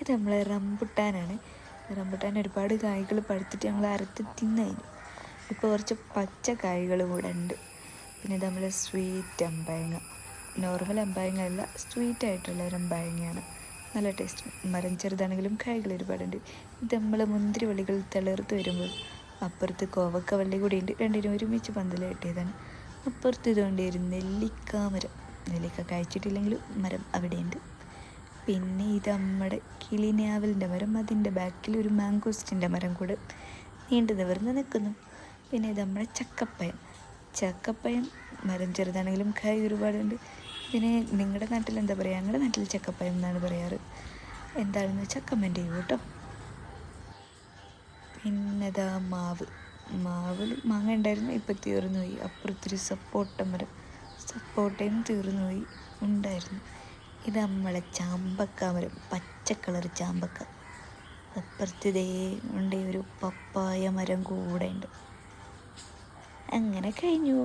ഇത് നമ്മളെ റംബുട്ടാനാണ്. റംബുട്ടാൻ ഒരുപാട് കായ്കൾ പഴുത്തിട്ട് ഞങ്ങൾ അറുത്ത് തിന്നതിന്. ഇപ്പോൾ കുറച്ച് പച്ച കായ്കൾ കൂടെ ഉണ്ട്. പിന്നെ ഇത് നമ്മൾ സ്വീറ്റ് അമ്പായങ്ങ, നോർമൽ അമ്പായങ്ങ അല്ല, സ്വീറ്റ് ആയിട്ടുള്ള ഒരു അമ്പായങ്ങയാണ്. നല്ല ടേസ്റ്റ്. മരം ചെറുതാണെങ്കിലും കായ്കൾ ഒരുപാടുണ്ട്. ഇത് നമ്മൾ മുന്തിരി വള്ളികൾ തളിർത്ത് വരുമ്പോൾ അപ്പുറത്ത് കോവക്ക വള്ളി കൂടിയുണ്ട്. രണ്ടിനും ഒരുമിച്ച് പന്തൽ കെട്ടിയതാണ്. അപ്പുറത്ത് ഇതുകൊണ്ട് ഒരു നെല്ലിക്കാമരം. നെല്ലിക്ക കഴിച്ചിട്ടില്ലെങ്കിലും മരം അവിടെയുണ്ട്. പിന്നെ ഇത് നമ്മുടെ കിളിനാവലിൻ്റെ മരം, അതിൻ്റെ ബാക്കിൽ ഒരു മാങ്കോസ്റ്റിൻ്റെ മരം കൂടെ നീണ്ടു നിവർന്ന് നിൽക്കുന്നു. പിന്നെ ഇത് നമ്മുടെ ചക്കപ്പയം മരം ചെറുതാണെങ്കിലും കായ് ഒരുപാടുണ്ട്. ഇതിന് നിങ്ങളുടെ നാട്ടിൽ എന്താ പറയുക? ഞങ്ങളുടെ നാട്ടിൽ ചക്കപ്പയം എന്നാണ് പറയാറ്. എന്താണെന്ന് വെച്ചാൽ കമൻറ്റ് ചെയ്യൂ കേട്ടോ. പിന്നെതാ മാവിൽ മാങ്ങ ഉണ്ടായിരുന്നു, ഇപ്പം തീർന്നു പോയി. അപ്പുറത്തൊരു സപ്പോട്ടയും തീർന്നു പോയി, ഉണ്ടായിരുന്നു. ഇത് നമ്മളെ ചാമ്പക്ക മരം, പച്ച കളർ ചാമ്പക്ക. അപ്പുറത്തതേ ഉണ്ട് ഒരു പപ്പായ മരം കൂടെ ഉണ്ട്. അങ്ങനെ കഴിഞ്ഞു.